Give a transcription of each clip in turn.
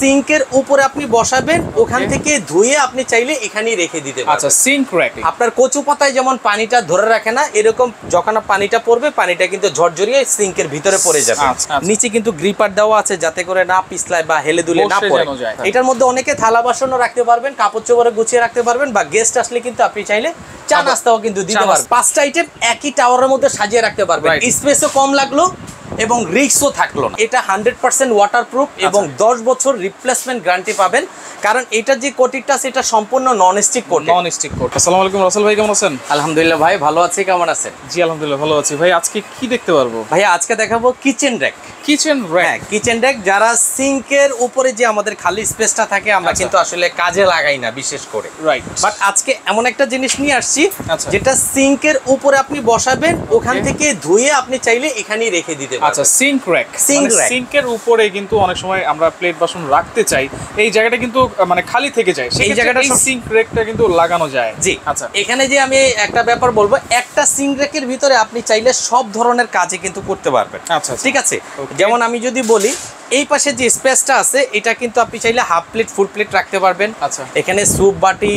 সিঙ্কের উপরে আপনি বসাবেন, ওখান থেকে ধুয়ে আপনি চাইলে এখানেই রেখে দিতে পারবেন। আচ্ছা, সিঙ্ক র‍্যাক। আপনার কচু পাতায় যেমন পানিটা ধরে রাখে না, এরকম যখন পানিটা পড়বে পানিটা কিন্তু ঝরঝরিয়ে সিঙ্কের ভিতরে পড়ে যাবে। নিচে কিন্তু গ্রিপার দেওয়া আছে যাতে করে না পিছলায় বা হেলে দুলে না পড়ে। এটার মধ্যে অনেকে থালা বাসনও রাখতে পারবেন, কাপড় চোপড়ে গুছিয়ে রাখতে পারবেন, বা গেস্ট আসলে কিন্তু আপনি চাইলে চা নাস্তাও কিন্তু দিতে পারবেন। 5টা আইটেম একই টাওয়ারের মধ্যে সাজিয়ে রাখতে পারবেন, স্পেসও কম লাগলো এবং রিস্কও থাকলো না। এটা 100% ওয়াটারপ্রুফ এবং 10 বছর রিপ্লেসমেন্ট গ্যারান্টি পাবেন, কারণ এটা যে কোটিংটা সেটা সম্পূর্ণ non stick coating. Non stick coat. আসসালামু আলাইকুম রাসেল ভাই, কেমন আছেন? আলহামদুলিল্লাহ ভাই ভালো আছি, কেমন আছেন? জি আলহামদুলিল্লাহ ভালো আছি। ভাই আজকে কি দেখতে পারবো? ভাই আজকে দেখাবো kitchen rack. Kitchen rack, kitchen rack যারা সিঙ্কের উপরে যে আমাদের খালি স্পেসটা থাকে আমরা কিন্তু আসলে কাজে লাগাই না বিশেষ করে, রাইট। বাট আজকে এমন একটা জিনিস নিয়ে আসছি যেটা সিঙ্কের উপরে আপনি বসাবেন, ওখান থেকে ধুয়ে আপনি চাইলে এখানেই রেখে দিতে পারবেন। আচ্ছা, সিঙ্ক র‍্যাক। সিঙ্কের উপরে কিন্তু অনেক সময় আমরা প্লেট বাসন রাখতে চাই, এই জায়গাটা কিন্তু মানে খালি থেকে যায়, সেই জায়গাটা সিঙ্ক র‍্যাকটা কিন্তু লাগানো যায়। জি আচ্ছা, এখানে যে আমি একটা ব্যাপার বলবো, একটা সিঙ্ক র‍্যাকের ভিতরে আপনি চাইলে সব ধরনের কাজে কিন্তু করতে পারবেন। আচ্ছা ঠিক আছে, যেমন আমি যদি বলি এই পাশে যে স্পেসটা আছে এটা কিন্তু আপনি চাইলে হাফ প্লেট ফুল প্লেট রাখতে পারবেন। আচ্ছা, এখানে স্যুপ বাটি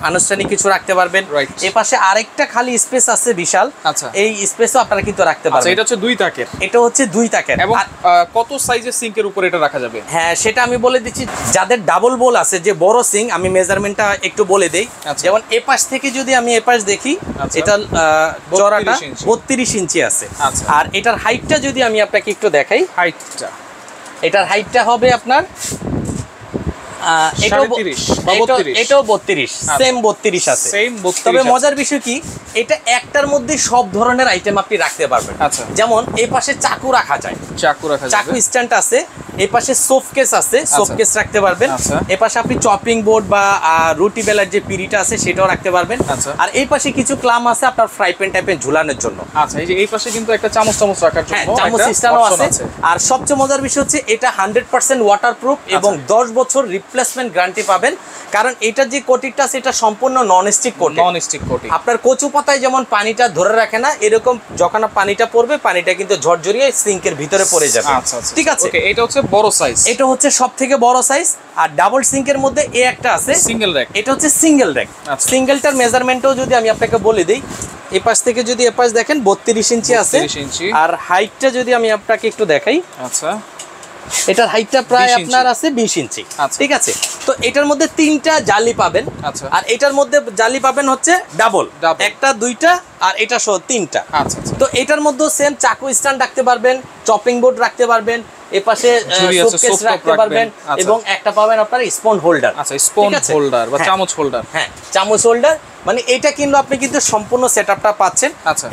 আনুষ্ঠানিক কিছু রাখতে পারবেন। এই পাশে আরেকটা খালি স্পেস আছে বিশাল, আচ্ছা, এই স্পেসও আপনারা কিন্তু রাখতে পারবেন। এটা হচ্ছে 2 তাকের, এটা হচ্ছে 2 তাকের। এবং কত সাইজের সিঙ্কের উপরে এটা রাখা যাবে? হ্যাঁ সেটা আমি বলে দিচ্ছি, যাদের ডাবল বোল আছে যে বড় সিঙ্ক, আমি মেজারমেন্টটা একটু বলে দেই। যেমন এই পাশ থেকে যদি আমি এই পাশ দেখি, এটা চওড়াটা 32 ইঞ্চি আছে, আর এটার হাইটটা যদি আমি আপনাকে একটু দেখাই, এটার হাইটটা হবে আপনার এটাও 32, সেম 32 আছে। তবে মজার বিষয় কি, এটা একটার মধ্যে সব ধরনের আইটেম আপনি রাখতে পারবেন। যেমন এই পাশে চাকু রাখা যায়, চাকু স্ট্যান্ড আছে, এই পাশে সোফকেস আছে, সোফকেস রাখতে পারবেন। এই পাশে আপনি চপিং বোর্ড বা রুটি বেলার যে পিড়িটা আছে সেটাও রাখতে পারবেন। আর এই পাশে কিছু ক্লাম আছে আপনার ফ্রাই প্যান টাইপের ঝুলানোর জন্য। আচ্ছা, এই পাশে কিন্তু একটা চামচ রাখার জন্য চামচ সিস্টেমও আছে। আর সবচেয়ে মজার বিষয় হচ্ছে এটা 100% ওয়াটারপ্রুফ এবং 10 বছর রিপ্লেসমেন্ট গ্যারান্টি পাবেন, কারণ এটা যে কোটিংটা সেটা সম্পূর্ণ নন স্টিক কোটিং। আপনার কচু পাতায় যেমন পানিটা ধরে রাখে না, এরকম যখন পানিটা পড়বে পানিটা কিন্তু ঝরঝরিয়ে সিঙ্কের ভিতরে পড়ে যাবে। ঠিক আছে, এটা হচ্ছে বড় সাইজ, এটা হচ্ছে সবথেকে বড় সাইজ। আর ডাবল সিঙ্কের মধ্যে একটা আছে সিঙ্গেল র‍্যাক, এটা হচ্ছে সিঙ্গেল র‍্যাক। সিঙ্গেলটার মেজারমেন্টও যদি আমি আপনাকে বলে দিই, এই পাশ থেকে যদি এই পাশ দেখেন 32 ইঞ্চি আছে, আর হাইটটা যদি আমি আপনাকে একটু দেখাই, আচ্ছা এটার হাইটটা প্রায় আপনার আছে 20 ইঞ্চি। ঠিক আছে, তো এটার মধ্যে 3টা জালি পাবেন, আর এটার মধ্যে জালি পাবেন হচ্ছে ডাবল, একটা 2টা আর এটা সহ 3টা। তো এটার মধ্যে সেম চাকু স্ট্যান্ড রাখতে পারবেন, চপিং বোর্ড রাখতে পারবেন, এপাশে শোকেস রাখতে পারবেন, এবং একটা পাবেন আপনার স্পুন হোল্ডার। আচ্ছা, স্পুন হোল্ডার বা চামচ হোল্ডার। হ্যাঁ, চামচ হোল্ডার, মানে এটা কিন্তু আপনি কিন্তু সম্পূর্ণ সেটআপটা পাচ্ছেন।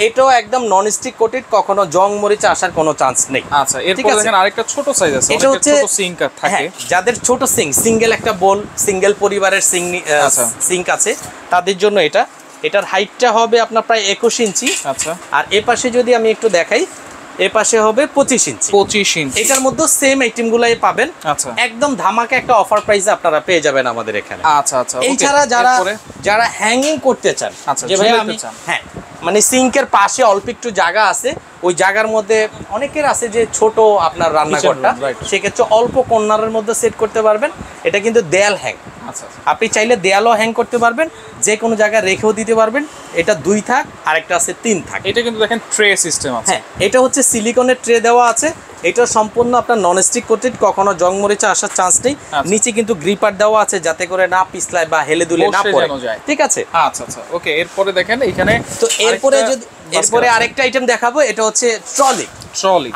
এটাও একদম নন স্টিক কোটেড, কখনো জং মরিচা আসার কোনো চান্স নেই। আচ্ছা, এরপর দেখেন আরেকটা ছোট সাইজ আছে, এটা হচ্ছে ছোট সিঙ্ক থাকে, যাদের ছোট সিঙ্ক, সিঙ্গেল একটা বোল, সিঙ্গেল পরিবারের সিঙ্ক আছে তাদের জন্য এটা। এটার হাইটটা হবে আপনার প্রায় 21 ইঞ্চি। আচ্ছা, আর এ পাশে যদি আমি একটু দেখাই, এ পাশে হবে 25 ইঞ্চি। এটার মধ্যে সেম আইটেম গুলাই পাবেন। আচ্ছা, একদম ধামাকা একটা অফার প্রাইসে আপনারা পেয়ে যাবেন আমাদের এখানে। আচ্ছা আচ্ছা, এছাড়া যারা হ্যাঙ্গিং করতে চান, যে ভাই আমি হ্যাঁ মানে সিঙ্কের পাশে অল্প একটু জায়গা আছে, ওই জায়গার মধ্যে অনেকের আছে যে ছোট আপনার রান্নাঘরটা, সেক্ষেত্রে অল্প কর্নারের মধ্যে সেট করতে পারবেন। এটা কিন্তু দেয়াল হ্যাং, আপনি চাইলে দেয়ালও হ্যাং করতে পারবেন, যে কোনো জায়গায় রেখেও দিতে পারবেন। এটা 2 থাক, আরেকটা আছে 3 থাক। এটা কিন্তু দেখেন ট্রে সিস্টেম আছে। হ্যাঁ, এটা হচ্ছে সিলিকনের ট্রে দেওয়া আছে, এটা সম্পূর্ণ আপনার ননস্টিক কোটেড, কখনো জং মরিচা আসার চান্স নেই। নিচে কিন্তু গ্রিপার দেওয়া আছে যাতে করে না পিছলায় বা হেলে দুলে না পড়ে। ঠিক আছে, আচ্ছা আচ্ছা, ওকে। এরপরে দেখেন এখানে, তো এরপরে আরেকটা আইটেম দেখাবো, এটা হচ্ছে ট্রলি।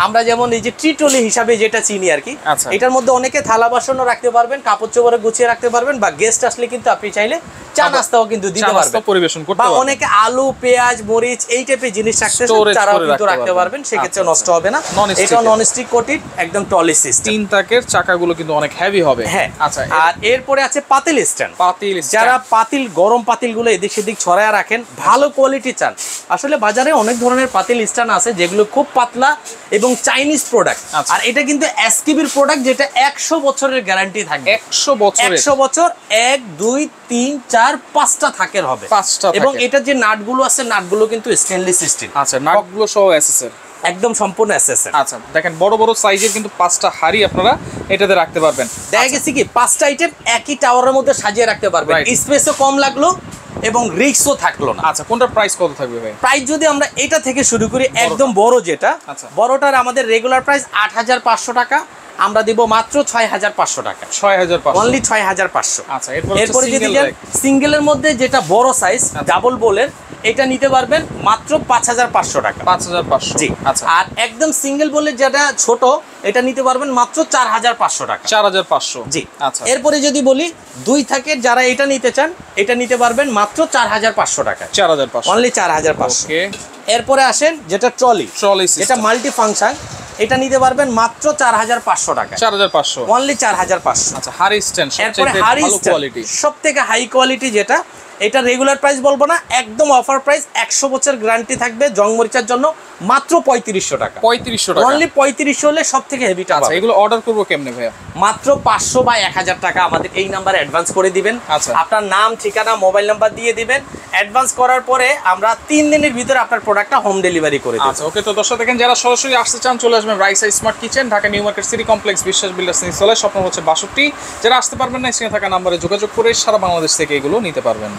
আমরা যেমন এই যে ট্রিটলি হিসাবে যেটা চিনি আর কি, এটার মধ্যে অনেকে থালা বাসনও রাখতে পারবেন, কাপড় চোপড়ে গুছিয়ে রাখতে পারবেন, বা গেস্ট আসলে কিন্তু আপনি চাইলে চা নাস্তাও কিন্তু দিতে পারবেন, পরিবেশন করতে পারবেন। বা অনেকে আলু পেঁয়াজ মরিচ এই টাইপের জিনিস রাখতে তারাও কিন্তু রাখতে পারবেন, সেক্ষেত্রে নষ্ট হবে না। এটা নন স্টিক কোটেড, একদম টলি সিস্টেম। 3 তাকের চাকাগুলো কিন্তু অনেক হেভি হবে। হ্যাঁ, আচ্ছা। আর এরপরে আছে পাতিল স্ট্যান্ড। যারা পাতিল, গরম পাতিলগুলো এদিক সেদিক ছড়ায় রাখেন, ভালো কোয়ালিটি চান, আসলে বাজারে অনেক ধরনের পাতিল স্ট্যান্ড আছে যেগুলো খুব পাতলা এবং চাইনিজ প্রোডাক্ট। আর এটা কিন্তু এসকেবির প্রোডাক্ট, যেটা 100 বছরের গ্যারান্টি থাকে। 100 বছর 1 2 3 4 5টা থাকের হবে, এবং এটা যে নাটগুলো আছে, নাটগুলো কিন্তু স্টেনলেস স্টিল। আচ্ছা, নাটগুলো সহ এসএসআর একদম সম্পূর্ণ এসএসএর। আচ্ছা দেখেন বড় বড় সাইজের কিন্তু 5টা হাড়ি আপনারা এটাতে রাখতে পারবেন। দেখা গেছে কি 5টা আইটেম একই টাওয়ারের মধ্যে সাজিয়ে রাখতে পারবেন, স্পেসও কম লাগলো এবং রিস্কও থাকলো না। আচ্ছা কোনটার প্রাইস কত থাকবে ভাই? প্রাইস যদি আমরা এটা থেকে শুরু করি, একদম বড় যেটা, বড়টার আমাদের রেগুলার প্রাইস 8500 টাকা, আমরা দিব মাত্র 6500 টাকা। 6500 অনলি 6500। আচ্ছা এরপরে যদি সিঙ্গেলের মধ্যে যেটা বড় সাইজ ডাবল বোলের, এটা নিতে পারবেন মাত্র 5500 টাকা। 5500 জি। আচ্ছা আর একদম সিঙ্গেল বোলের যেটা ছোট, এটা নিতে পারবেন মাত্র 4500 টাকা। 4500 জি। আচ্ছা এরপরে যদি বলি 2 থাকে যারা এটা নিতে চান, এটা নিতে পারবেন মাত্র 4500 টাকা। 4500 অনলি 4500। ওকে। এরপরে আসেন যেটা ট্রলি, যেটা মাল্টি ফাংশন, এটা নিতে পারবেন মাত্র 4500 টাকা। 4500 অনলি 4500। আচ্ছা হারি স্ট্যান্ড সবচেয়ে ভালো কোয়ালিটি, সবথেকে হাই কোয়ালিটি যেটা, এটা রেগুলার প্রাইস বলবো না, একদম অফার প্রাইস, 100 বছর গ্যারান্টি থাকবে জং মরিচার জন্য, মাত্র 3500 টাকা। 3500 টাকা অনলি 3500 হলে সবথেকে হেভিটা। আচ্ছা এগুলো অর্ডার করব কেমনে ভাইয়া? মাত্র 500 বা 1000 টাকা আমাদের এই নাম্বারে অ্যাডভান্স করে দিবেন। আচ্ছা আপনার নাম, ঠিকানা, মোবাইল নাম্বার দিয়ে দিবেন। অ্যাডভান্স করার পরে আমরা 3 দিনের ভিতরে আপনার প্রোডাক্টটা হোম ডেলিভারি করে দেব। আচ্ছা ওকে। তো দর্শক দেখেন, যারা সরাসরি আসতে চান চলে আসবেন Raisa smart kitchen, Dhaka new market city complex, বিশ্বাস বিল্ডার্স নিচতলায়, স্বপ্ন হচ্ছে 62। যারা আসতে পারবেন না, স্ক্রিনে থাকা নম্বরে যোগাযোগ করে সারা বাংলাদেশ থেকে এগুলো নিতে পারবেন।